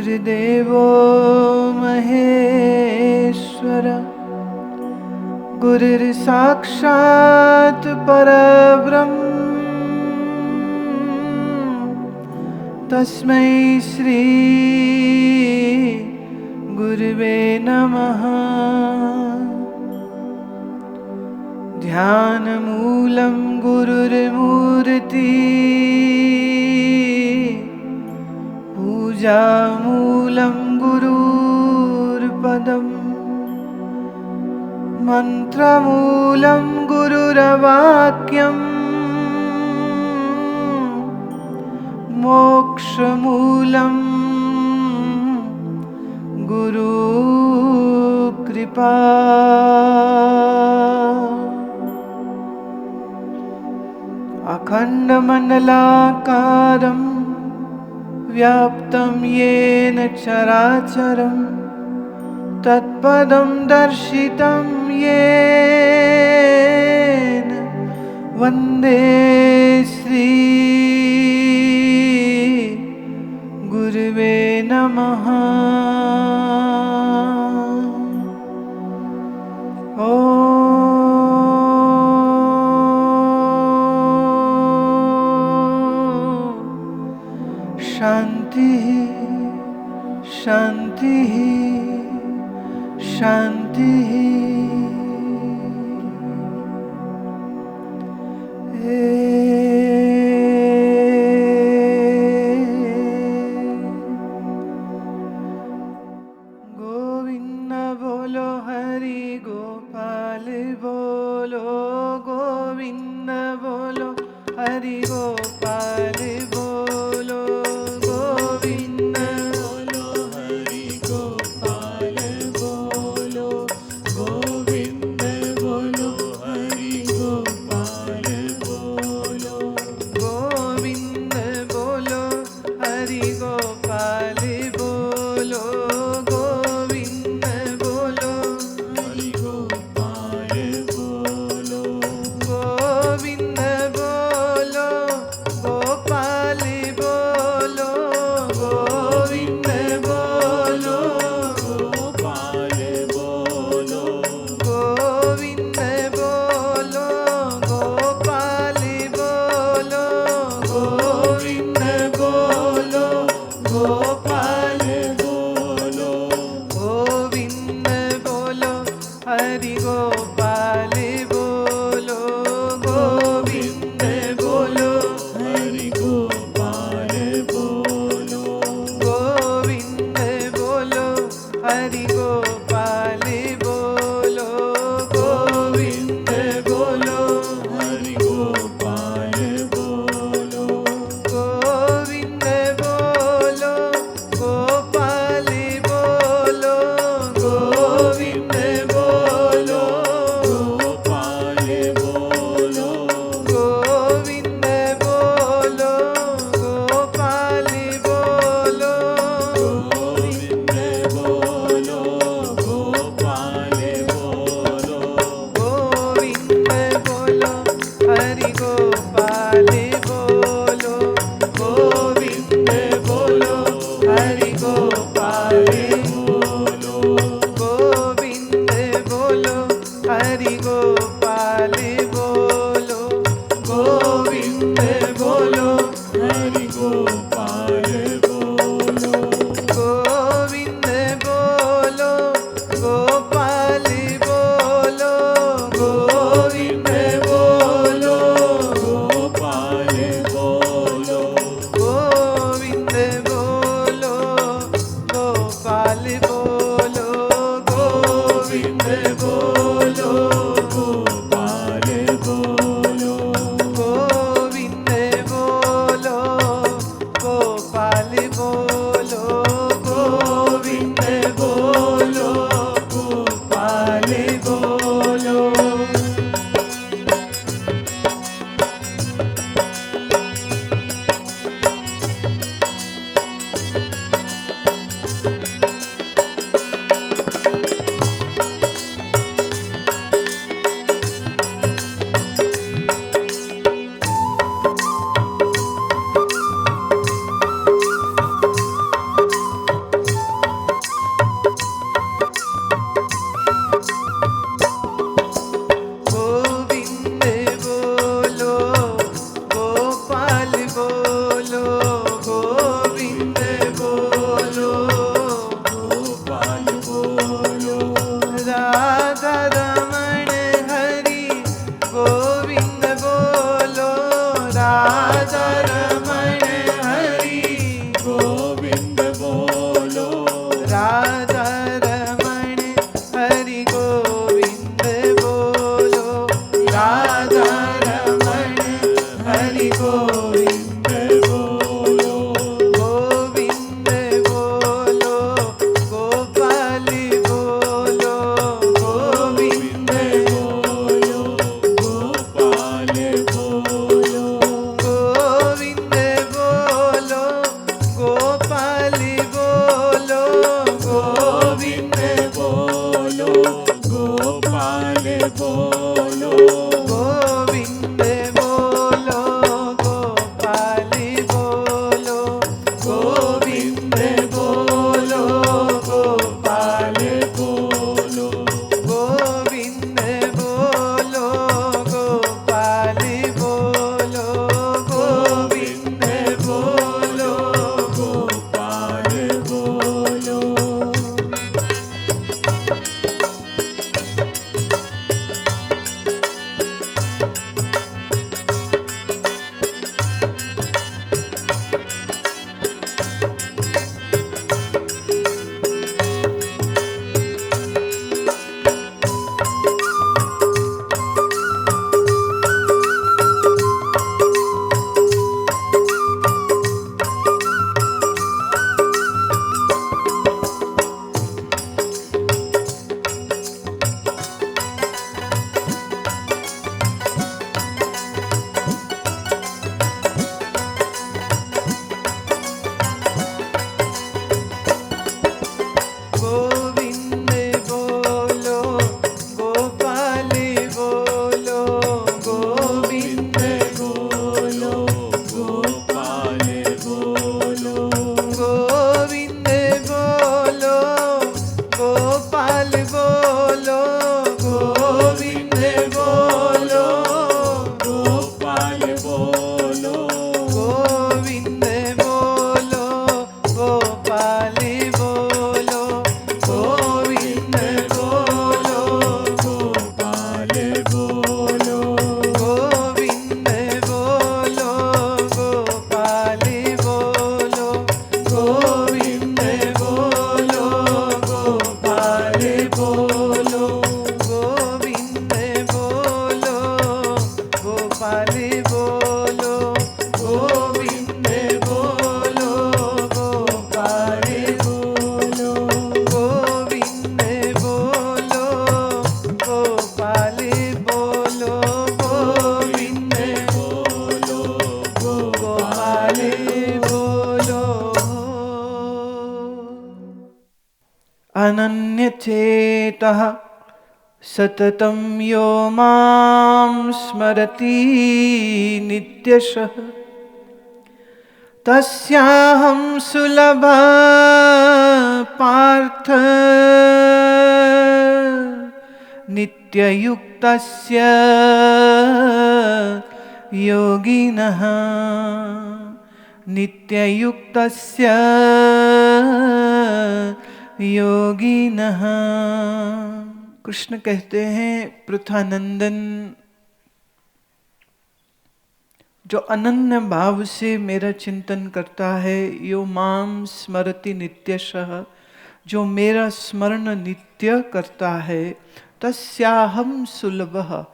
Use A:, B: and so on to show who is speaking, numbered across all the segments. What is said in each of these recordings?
A: गुरुदेवो महेश्वर गुरुर्साक्षात् परब्रह्म तस्मै श्री गुरुवे नमः। ध्यानमूलं गुरुर्मूर्ति पूजामूलं गुरुर्पदम् मन्त्रमूलं गुरुर्वाक्यम् मोक्षमूलं गुरुकृपा। अखण्डमण्डलाकारं व्याप्तं येन चराचरं तत्पदं दर्शितं येन वन्दे श्री गुरुवे नमः। शांति शांति शांति। गोविंद बोलो हरि गोपाल बोलो गोविंद बोलो हरि गोपाल बोलो गोविंद बोलो हरि गोपाल बोलो गोविंद बोलो हरि गोपाल बोलो गोविंद बोलो हरि गोपाल बोलो गोविंद बोलो हरि गोपाल बोलो गोविंद बोलो गोपाल बोलो गोविंद बोलो गोपाल बोलो गोविंद बोलो गोपाल बोलो गोविंद बोलो गोपाल बोलो गोविंद बोलो हरि गोपाल बोलो गोविंद बोलो हरि गोपाल बोलो गोविंद बोलो हरि गोपाल बोलो गोविंद बोलो हरि गोपाल बोलो गोविंद बोलो गोपाल बोलो गोविंद बोलो गोपाल बोलो गोविंद बोलो गोपाल बोलो गोविंद बोलो गोपाल बोलो गोविंद बोलो हरि गोपाल बोलो गोविंद बोलो हरि गोपाल बोलो गोविंद बोलो हरि गोपाल बोलो गोविंद बोलो हरि गोपाल बोलो गोविंद बोलो गोपाल बोलो गोविंद बोलो गोपाल बोलो गोविंद बोलो गोपाल बोलो गोविंद बोलो गोपाल बोलो गोविंद बोलो गोपाल बोलो गोविंद बोलो गोपाल बोलो। अनन्यचेतः सततं यो मां स्मरति नित्यशः तस्याहं सुलभः पार्थ नित्ययुक्तस्य योगिनः नित्ययुक्तस्य योगिनः। कृष्ण कहते हैं पृथानंदन, जो अनन्य भाव से मेरा चिंतन करता है, यो माम स्मरति नित्यशः, जो मेरा स्मरण नित्य करता है, तस्याहम सुलभः,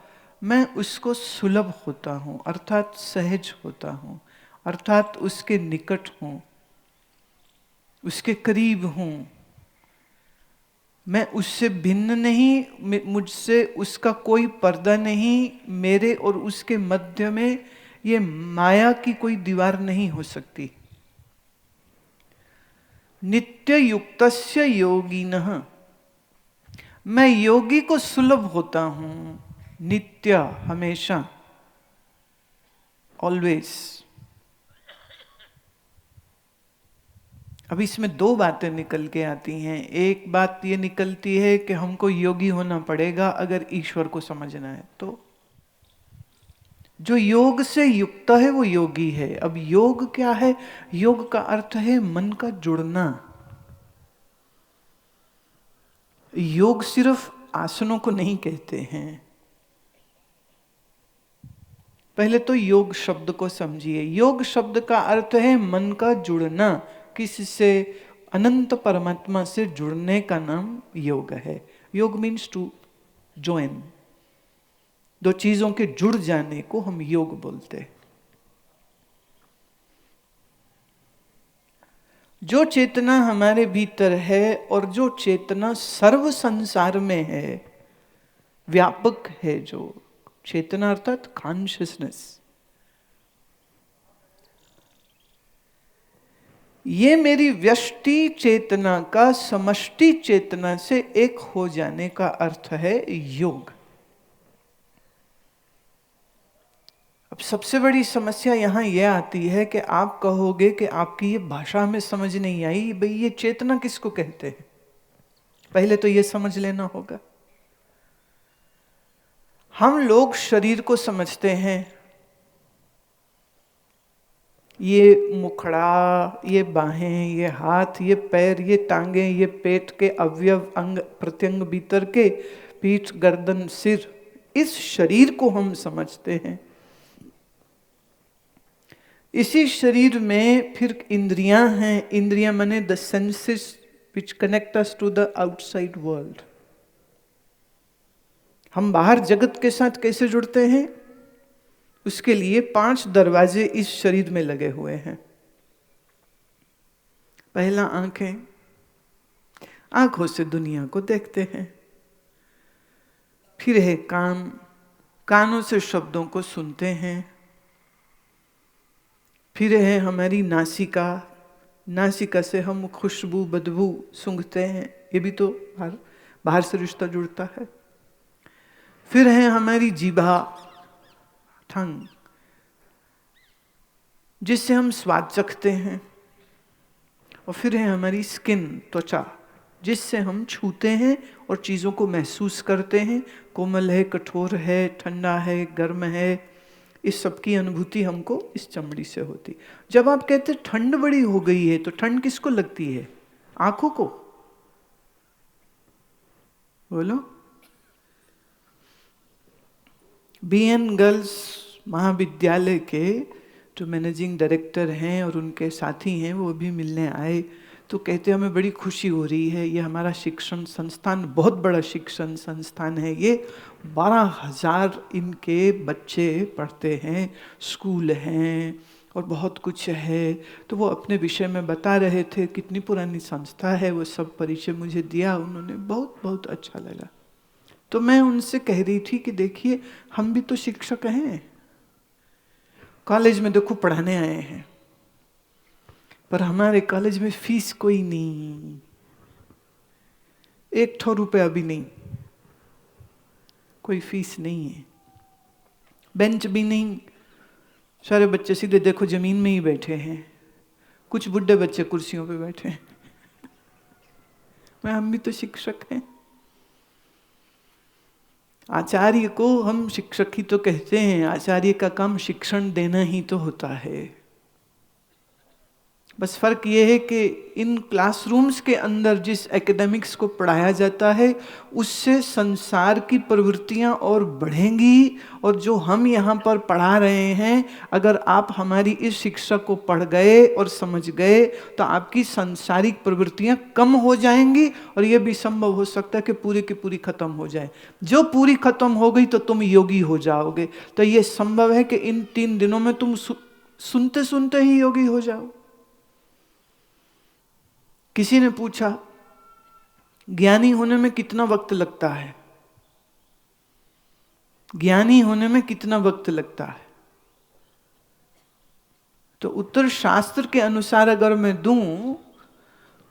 A: मैं उसको सुलभ होता हूँ, अर्थात सहज होता हूँ, अर्थात उसके निकट हूँ, उसके करीब हूँ। मैं उससे भिन्न नहीं, मुझसे उसका कोई पर्दा नहीं, मेरे और उसके मध्य में ये माया की कोई दीवार नहीं हो सकती। नित्य युक्तस्य योगिनः, मैं योगी को सुलभ होता हूं, नित्य, हमेशा, ऑलवेज। अब इसमें दो बातें निकल के आती हैं। एक बात ये निकलती है कि हमको योगी होना पड़ेगा अगर ईश्वर को समझना है तो। जो योग से युक्त है वो योगी है। अब योग क्या है? योग का अर्थ है मन का जुड़ना। योग सिर्फ आसनों को नहीं कहते हैं। पहले तो योग शब्द को समझिए। योग शब्द का अर्थ है मन का जुड़ना, किसी से, अनंत परमात्मा से जुड़ने का नाम योग है। योग मीन्स टू ज्वाइन, दो चीजों के जुड़ जाने को हम योग बोलते हैं। जो चेतना हमारे भीतर है और जो चेतना सर्व संसार में है, व्यापक है, जो चेतना अर्थात कॉन्शियसनेस, ये मेरी व्यष्टि चेतना का समष्टि चेतना से एक हो जाने का अर्थ है योग। अब सबसे बड़ी समस्या यहां यह आती है कि आप कहोगे कि आपकी ये भाषा में समझ नहीं आई, भाई ये चेतना किसको कहते हैं? पहले तो ये समझ लेना होगा। हम लोग शरीर को समझते हैं, ये मुखड़ा, ये बाहें, ये हाथ, ये पैर, ये टांगे, ये पेट के अवयव, अंग प्रत्यंग भीतर के, पीठ, गर्दन, सिर, इस शरीर को हम समझते हैं। इसी शरीर में फिर इंद्रियां हैं। इंद्रियां माने the senses which connect us to the outside world. हम बाहर जगत के साथ कैसे जुड़ते हैं? उसके लिए 5 दरवाजे इस शरीर में लगे हुए हैं। पहला आंखें, आंखों से दुनिया को देखते हैं। फिर है कान, कानों से शब्दों को सुनते हैं। फिर है हमारी नासिका, नासिका से हम खुशबू, बदबू सूंघते हैं, ये भी तो बाहर से रिश्ता जुड़ता है। फिर है हमारी जीभा, टंग, जिससे हम स्वाद चखते हैं। और फिर है हमारी स्किन, त्वचा, जिससे हम छूते हैं और चीज़ों को महसूस करते हैं। कोमल है, कठोर है, ठंडा है, गर्म है, इस सब की अनुभूति हमको इस चमड़ी से होती। जब आप कहते ठंड बड़ी हो गई है, तो ठंड किसको लगती है? आंखों को। बोलो। बीएन गर्ल्स महाविद्यालय के जो मैनेजिंग डायरेक्टर हैं और उनके साथी हैं, वो भी मिलने आए, तो कहते हमें बड़ी खुशी हो रही है। ये हमारा शिक्षण संस्थान बहुत बड़ा शिक्षण संस्थान है, ये 12,000 इनके बच्चे पढ़ते हैं, स्कूल हैं और बहुत कुछ है। तो वो अपने विषय में बता रहे थे, कितनी पुरानी संस्था है, वो सब परिचय मुझे दिया उन्होंने, बहुत बहुत अच्छा लगा। तो मैं उनसे कह रही थी कि देखिए, हम भी तो शिक्षक हैं, कॉलेज में देखो पढ़ाने आए हैं, पर हमारे कॉलेज में फीस कोई नहीं। एक ठो रुपया भी नहीं, कोई फीस नहीं है, बेंच भी नहीं, सारे बच्चे सीधे देखो जमीन में ही बैठे हैं, कुछ बुढ़े बच्चे कुर्सियों पे बैठे हैं। हम भी तो शिक्षक हैं। आचार्य को हम शिक्षक ही तो कहते हैं, आचार्य का काम शिक्षण देना ही तो होता है। बस फर्क ये है कि इन क्लासरूम्स के अंदर जिस एकेडमिक्स को पढ़ाया जाता है उससे संसार की प्रवृत्तियां और बढ़ेंगी, और जो हम यहाँ पर पढ़ा रहे हैं, अगर आप हमारी इस शिक्षा को पढ़ गए और समझ गए तो आपकी सांसारिक प्रवृत्तियां कम हो जाएंगी, और ये भी संभव हो सकता है कि पूरी की पूरी खत्म हो जाए। जो पूरी खत्म हो गई तो तुम योगी हो जाओगे। तो ये संभव है कि इन 3 दिनों में तुम सुनते सुनते ही योगी हो जाओ। किसी ने पूछा ज्ञानी होने में कितना वक्त लगता है, ज्ञानी होने में कितना वक्त लगता है? तो उत्तर शास्त्र के अनुसार अगर मैं दूं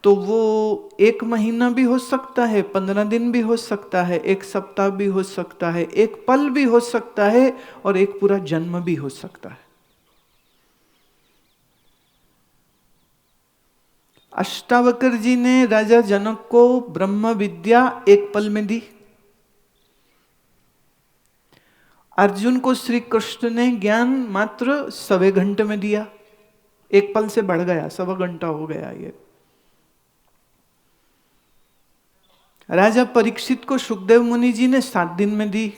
A: तो वो 1 महीना भी हो सकता है, 15 दिन भी हो सकता है, 1 सप्ताह भी हो सकता है, 1 पल भी हो सकता है, और 1 पूरा जन्म भी हो सकता है। अष्टावक्र जी ने राजा जनक को ब्रह्म विद्या 1 पल में दी। अर्जुन को श्री कृष्ण ने ज्ञान मात्र 1.25 घंटे में दिया। 1 पल से बढ़ गया, 1.25 घंटा हो गया ये। राजा परीक्षित को सुखदेव मुनि जी ने 7 दिन में दी।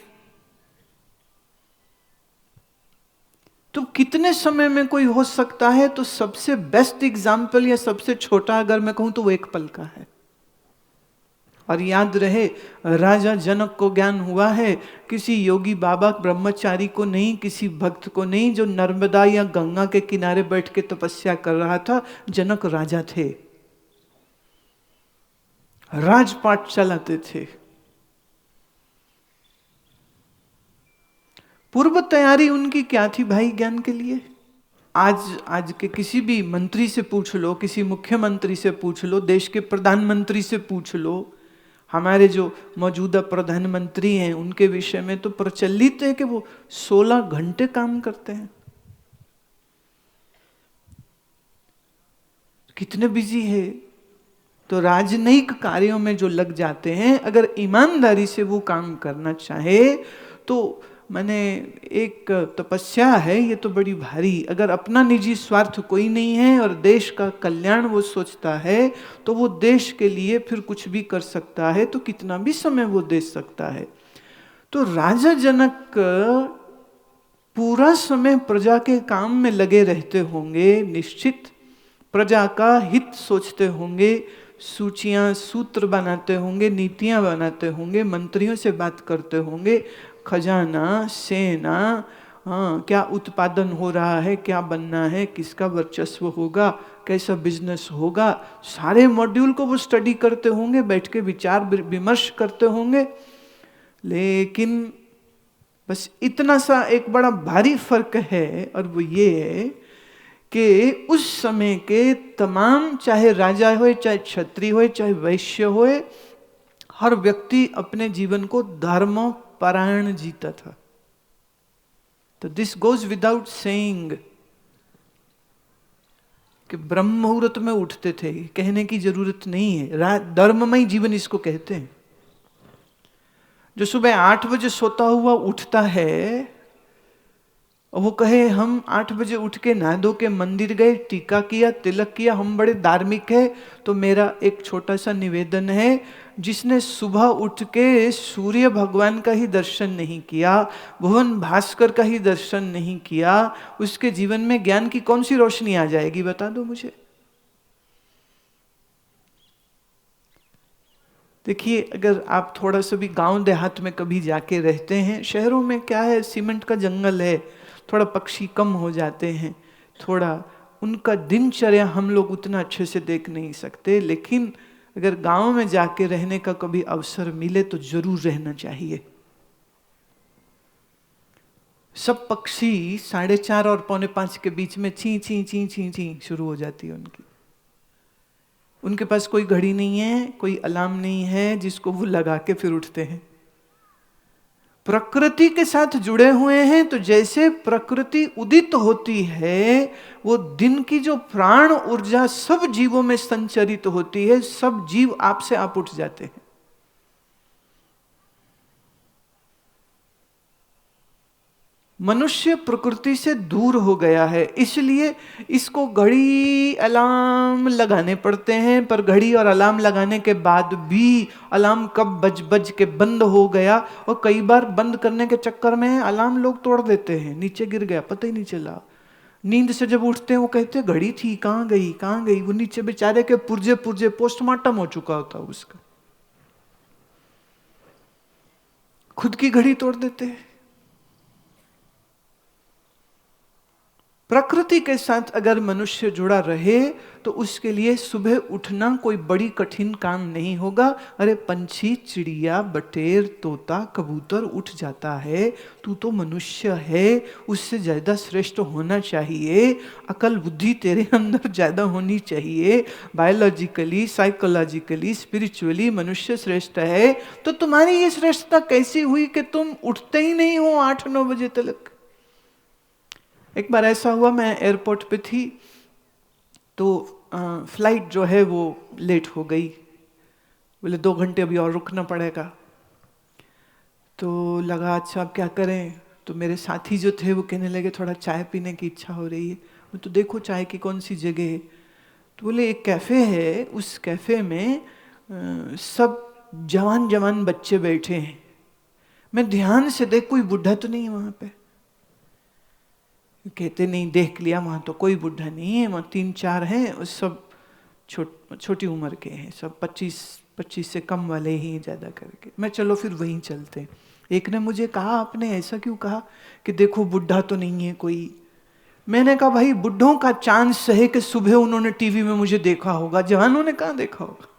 A: तो कितने समय में कोई हो सकता है? तो सबसे बेस्ट एग्जाम्पल या सबसे छोटा अगर मैं कहूं तो वो 1 पल का है। और याद रहे, राजा जनक को ज्ञान हुआ है, किसी योगी बाबा ब्रह्मचारी को नहीं, किसी भक्त को नहीं, जो नर्मदा या गंगा के किनारे बैठ के तपस्या कर रहा था। जनक राजा थे, राजपाट चलाते थे। पूर्व तैयारी उनकी क्या थी भाई ज्ञान के लिए? आज के किसी भी मंत्री से पूछ लो, किसी मुख्यमंत्री से पूछ लो, देश के प्रधानमंत्री से पूछ लो, हमारे जो मौजूदा प्रधानमंत्री हैं उनके विषय में तो प्रचलित है कि वो 16 घंटे काम करते हैं। कितने बिजी है। तो राजनयिक कार्यों में जो लग जाते हैं, अगर ईमानदारी से वो काम करना चाहे तो मैंने एक तपस्या है, ये तो बड़ी भारी। अगर अपना निजी स्वार्थ कोई नहीं है और देश का कल्याण वो सोचता है तो वो देश के लिए फिर कुछ भी कर सकता है, तो कितना भी समय वो दे सकता है। तो राजा जनक पूरा समय प्रजा के काम में लगे रहते होंगे, निश्चित प्रजा का हित सोचते होंगे, सूचियां सूत्र बनाते होंगे, नीतियां बनाते होंगे, मंत्रियों से बात करते होंगे, खजाना, सेना, हाँ क्या उत्पादन हो रहा है, क्या बनना है, किसका वर्चस्व होगा, कैसा बिजनेस होगा, सारे मॉड्यूल को वो स्टडी करते होंगे, बैठ के विचार विमर्श करते होंगे। लेकिन बस इतना सा एक बड़ा भारी फर्क है, और वो ये है कि उस समय के तमाम, चाहे राजा हो, चाहे क्षत्रिय हो, चाहे वैश्य हो, हर व्यक्ति अपने जीवन को धर्म परायण जीता था। तो दिस गोज विदाउट सेइंग कि ब्रह्म मुहूर्त में उठते थे, कहने की जरूरत नहीं है। धर्ममय जीवन इसको कहते हैं। जो सुबह 8 बजे सोता हुआ उठता है, वो कहे हम 8 बजे उठ के नहा धो के मंदिर गए, टीका किया, तिलक किया, हम बड़े धार्मिक है। तो मेरा एक छोटा सा निवेदन है, जिसने सुबह उठ के सूर्य भगवान का ही दर्शन नहीं किया, भुवन भास्कर का ही दर्शन नहीं किया, उसके जीवन में ज्ञान की कौन सी रोशनी आ जाएगी? बता दो मुझे। देखिए, अगर आप थोड़ा सा भी गांव देहात में कभी जाके रहते हैं, शहरों में क्या है, सीमेंट का जंगल है, थोड़ा पक्षी कम हो जाते हैं, थोड़ा उनका दिनचर्या हम लोग उतना अच्छे से देख नहीं सकते। लेकिन अगर गांव में जाके रहने का कभी अवसर मिले तो जरूर रहना चाहिए। सब पक्षी 4:30 और 4:45 के बीच में ची ची ची ची ची शुरू हो जाती है उनकी। उनके पास कोई घड़ी नहीं है, कोई अलार्म नहीं है जिसको वो लगा के फिर उठते हैं। प्रकृति के साथ जुड़े हुए हैं, तो जैसे प्रकृति उदित होती है, वो दिन की जो प्राण ऊर्जा सब जीवों में संचरित होती है, सब जीव आप से आप उठ जाते हैं। मनुष्य प्रकृति से दूर हो गया है, इसलिए इसको घड़ी अलार्म लगाने पड़ते हैं। पर घड़ी और अलार्म लगाने के बाद भी अलार्म कब बज बज के बंद हो गया, और कई बार बंद करने के चक्कर में अलार्म लोग तोड़ देते हैं, नीचे गिर गया, पता ही नहीं चला। नींद से जब उठते हैं वो कहते हैं घड़ी थी, कहाँ गई कहाँ गई। वो नीचे बेचारे के पुर्जे पुर्जे पोस्टमार्टम हो चुका होता उसका, खुद की घड़ी तोड़ देते हैं। प्रकृति के साथ अगर मनुष्य जुड़ा रहे तो उसके लिए सुबह उठना कोई बड़ी कठिन काम नहीं होगा। अरे पंछी, चिड़िया, बटेर, तोता, कबूतर उठ जाता है, तू तो मनुष्य है, उससे ज्यादा श्रेष्ठ होना चाहिए। अकल बुद्धि तेरे अंदर ज्यादा होनी चाहिए। बायोलॉजिकली, साइकोलॉजिकली, स्पिरिचुअली मनुष्य श्रेष्ठ है। तो तुम्हारी ये श्रेष्ठता कैसी हुई कि तुम उठते ही नहीं हो 8-9 बजे तक? एक बार ऐसा हुआ, मैं एयरपोर्ट पे थी, तो फ्लाइट जो है वो लेट हो गई। बोले 2 घंटे अभी और रुकना पड़ेगा। तो लगा अच्छा अब क्या करें। तो मेरे साथी जो थे वो कहने लगे थोड़ा चाय पीने की इच्छा हो रही है। तो देखो चाय की कौन सी जगह है। तो बोले एक कैफ़े है, उस कैफ़े में सब जवान जवान बच्चे बैठे हैं। मैं ध्यान से देख, कोई बुढ़ा तो नहीं है वहाँ पे। कहते नहीं, देख लिया वहाँ तो कोई बुढ़ा नहीं है, वहाँ 3-4 हैं, और सब छोटी उम्र के हैं, सब 25 से कम वाले ही ज़्यादा करके। मैं चलो फिर वहीं चलते। एक ने मुझे कहा आपने ऐसा क्यों कहा कि देखो बुढ़ा तो नहीं है कोई। मैंने कहा भाई बुढ़ों का चांस है कि सुबह उन्होंने टीवी में मुझे देखा होगा, जवानों ने कहाँ देखा होगा।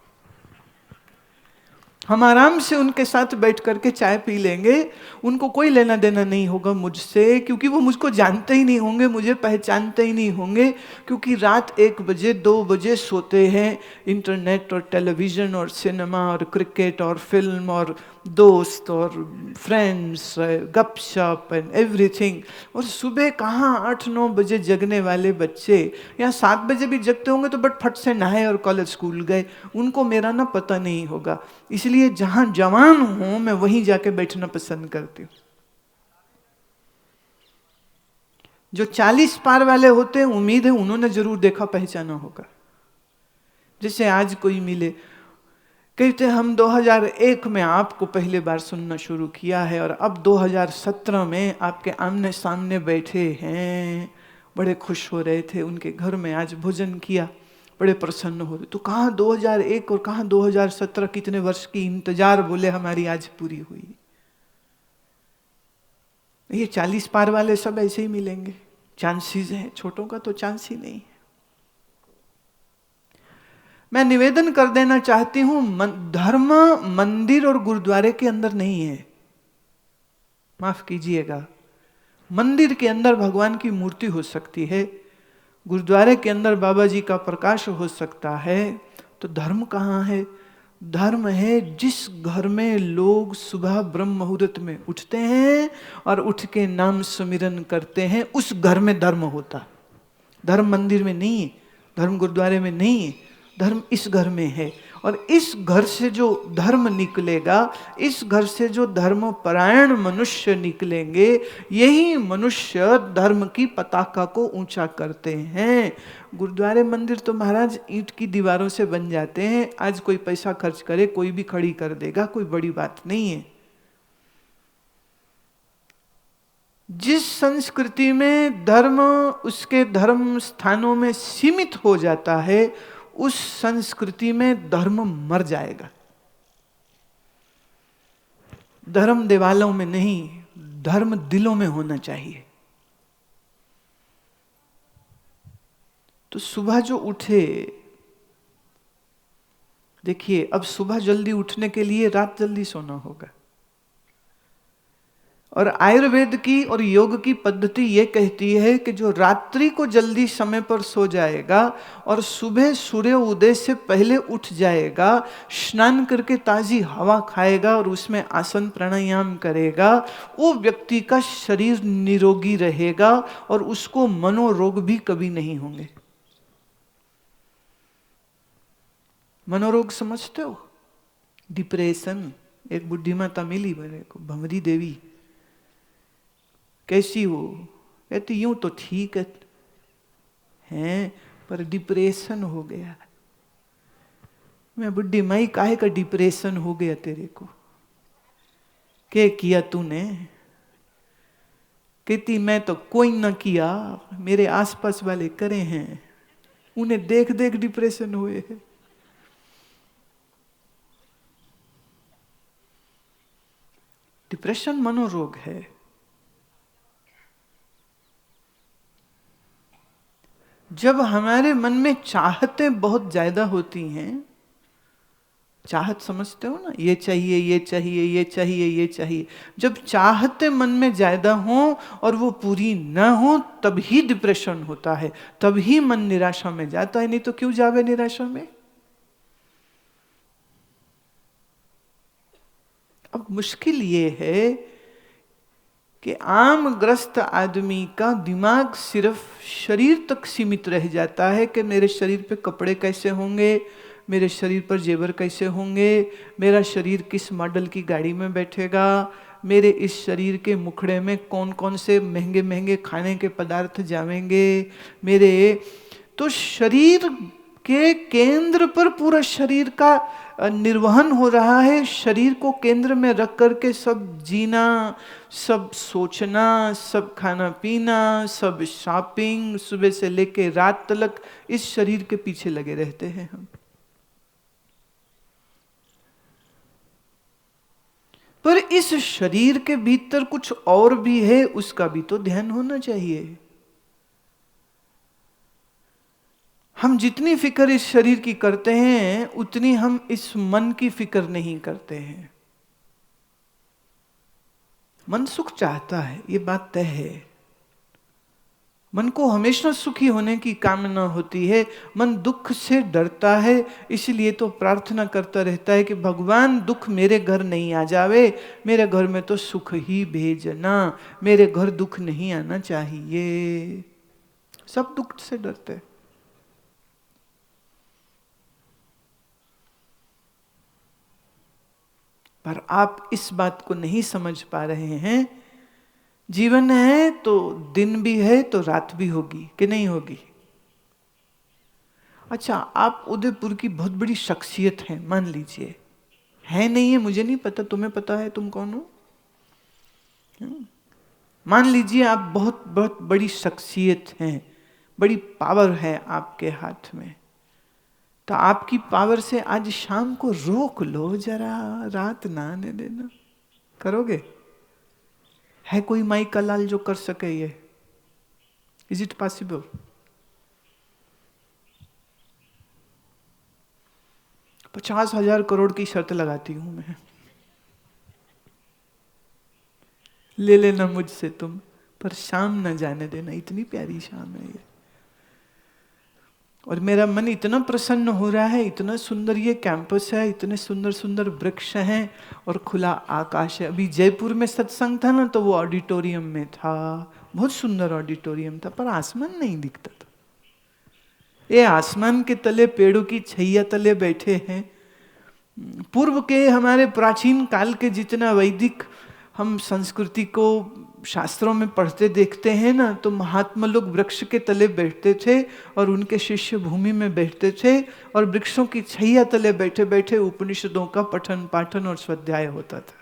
A: हम आराम से उनके साथ बैठ करके चाय पी लेंगे, उनको कोई लेना देना नहीं होगा मुझसे, क्योंकि वो मुझको जानते ही नहीं होंगे, मुझे पहचानते ही नहीं होंगे, क्योंकि रात 1 बजे 2 बजे सोते हैं। इंटरनेट और टेलीविज़न और सिनेमा और क्रिकेट और फिल्म और दोस्त और फ्रेंड्स, गपशप एंड एवरीथिंग। और सुबह कहाँ 8-9 बजे जगने वाले बच्चे, या 7 बजे भी जगते होंगे तो बट फट से नहाए और कॉलेज स्कूल गए, उनको मेरा ना पता नहीं होगा। इसलिए जहां जवान हूं मैं वहीं जाके बैठना पसंद करती हूँ। जो 40 पार वाले होते हैं, उम्मीद है उन्होंने जरूर देखा पहचाना होगा। जैसे आज कोई मिले, कहते हम 2001 में आपको पहली बार सुनना शुरू किया है और अब 2017 में आपके आमने सामने बैठे हैं, बड़े खुश हो रहे थे, उनके घर में आज भोजन किया, बड़े प्रसन्न हो रहे। तो कहाँ 2001 और कहाँ 2017, कितने वर्ष की इंतजार बोले हमारी आज पूरी हुई। ये 40 पार वाले सब ऐसे ही मिलेंगे, चांसेस हैं, छोटों का तो चांस ही नहीं है। मैं निवेदन कर देना चाहती हूं, धर्म मंदिर और गुरुद्वारे के अंदर नहीं है, माफ कीजिएगा। मंदिर के अंदर भगवान की मूर्ति हो सकती है, गुरुद्वारे के अंदर बाबा जी का प्रकाश हो सकता है, तो धर्म कहाँ है? धर्म है जिस घर में लोग सुबह ब्रह्म मुहूर्त में उठते हैं और उठ के नाम सुमिरन करते हैं, उस घर में धर्म होता। धर्म मंदिर में नहीं है, धर्म गुरुद्वारे में नहीं है, धर्म इस घर में है। और इस घर से जो धर्म निकलेगा, इस घर से जो धर्म परायण मनुष्य निकलेंगे, यही मनुष्य धर्म की पताका को ऊंचा करते हैं। गुरुद्वारे मंदिर तो महाराज ईंट की दीवारों से बन जाते हैं, आज कोई पैसा खर्च करे कोई भी खड़ी कर देगा, कोई बड़ी बात नहीं है। जिस संस्कृति में धर्म उसके धर्म स्थानों में सीमित हो जाता है, उस संस्कृति में धर्म मर जाएगा। धर्म देवालों में नहीं, धर्म दिलों में होना चाहिए। तो सुबह जो उठे, देखिए अब सुबह जल्दी उठने के लिए रात जल्दी सोना होगा, और आयुर्वेद की और योग की पद्धति ये कहती है कि जो रात्रि को जल्दी समय पर सो जाएगा और सुबह सूर्य उदय से पहले उठ जाएगा, स्नान करके ताजी हवा खाएगा और उसमें आसन प्राणायाम करेगा, वो व्यक्ति का शरीर निरोगी रहेगा और उसको मनोरोग भी कभी नहीं होंगे। मनोरोग समझते हो? डिप्रेशन। एक बुढ़ी माता मिली मेरे को, भंवरी देवी। कैसी हो? कहती यूं तो ठीक है पर डिप्रेशन हो गया। मैं बुढ़ी माई काहे का डिप्रेशन हो गया तेरे को? क्या किया तूने? कहती मैं तो कोई ना किया, मेरे आसपास वाले करे हैं, उन्हें देख देख डिप्रेशन हुए है। डिप्रेशन मनोरोग है। जब हमारे मन में चाहतें बहुत ज्यादा होती हैं, चाहत समझते हो ना, ये चाहिए ये चाहिए ये चाहिए ये चाहिए, जब चाहतें मन में ज्यादा हो और वो पूरी न हो तभी डिप्रेशन होता है, तभी मन निराशा में जाता है। नहीं तो क्यों जावे निराशा में? अब मुश्किल ये है कि आम ग्रस्त आदमी का दिमाग सिर्फ शरीर तक सीमित रह जाता है कि मेरे शरीर पे कपड़े कैसे होंगे, मेरे शरीर पर जेवर कैसे होंगे, मेरा शरीर किस मॉडल की गाड़ी में बैठेगा, मेरे इस शरीर के मुखड़े में कौन कौन से महंगे महंगे खाने के पदार्थ जाएंगे मेरे। तो शरीर के केंद्र पर पूरा शरीर का निर्वहन हो रहा है। शरीर को केंद्र में रख करके सब जीना, सब सोचना, सब खाना पीना, सब शॉपिंग, सुबह से लेके रात तक इस शरीर के पीछे लगे रहते हैं हम। पर इस शरीर के भीतर कुछ और भी है, उसका भी तो ध्यान होना चाहिए। हम जितनी फिक्र इस शरीर की करते हैं उतनी हम इस मन की फिक्र नहीं करते हैं। मन सुख चाहता है, ये बात तय है। मन को हमेशा सुखी होने की कामना होती है। मन दुख से डरता है, इसलिए तो प्रार्थना करता रहता है कि भगवान दुख मेरे घर नहीं आ जावे, मेरे घर में तो सुख ही भेजना, मेरे घर दुख नहीं आना चाहिए। सब दुख से डरते हैं। पर आप इस बात को नहीं समझ पा रहे हैं। जीवन है तो दिन भी है तो रात भी होगी कि नहीं होगी? अच्छा, आप उदयपुर की बहुत बड़ी शख्सियत हैं मान लीजिए, है नहीं है मुझे नहीं पता, तुम्हें पता है तुम कौन हो? मान लीजिए आप बहुत बहुत बड़ी शख्सियत हैं, बड़ी पावर है आपके हाथ में, तो आपकी पावर से आज शाम को रोक लो जरा, रात ना आने देना। करोगे? है कोई माई का लाल जो कर सके ये? Is it possible? $50,000 करोड़ की शर्त लगाती हूं मैं, ले लेना मुझसे तुम, पर शाम न जाने देना। इतनी प्यारी शाम है ये, और मेरा मन इतना प्रसन्न हो रहा है। इतना सुंदर ये कैंपस है, इतने सुंदर सुंदर वृक्ष हैं और खुला आकाश है। अभी जयपुर में सत्संग था ना, तो वो ऑडिटोरियम में था, बहुत सुंदर ऑडिटोरियम था, पर आसमान नहीं दिखता था। ये आसमान के तले पेड़ों की छैया तले बैठे हैं। पूर्व के हमारे प्राचीन काल के जितना वैदिक हम संस्कृति को शास्त्रों में पढ़ते देखते हैं ना, तो महात्मा लोग वृक्ष के तले बैठते थे और उनके शिष्य भूमि में बैठते थे और वृक्षों की छैया तले बैठे बैठे उपनिषदों का पठन पाठन और स्वाध्याय होता था।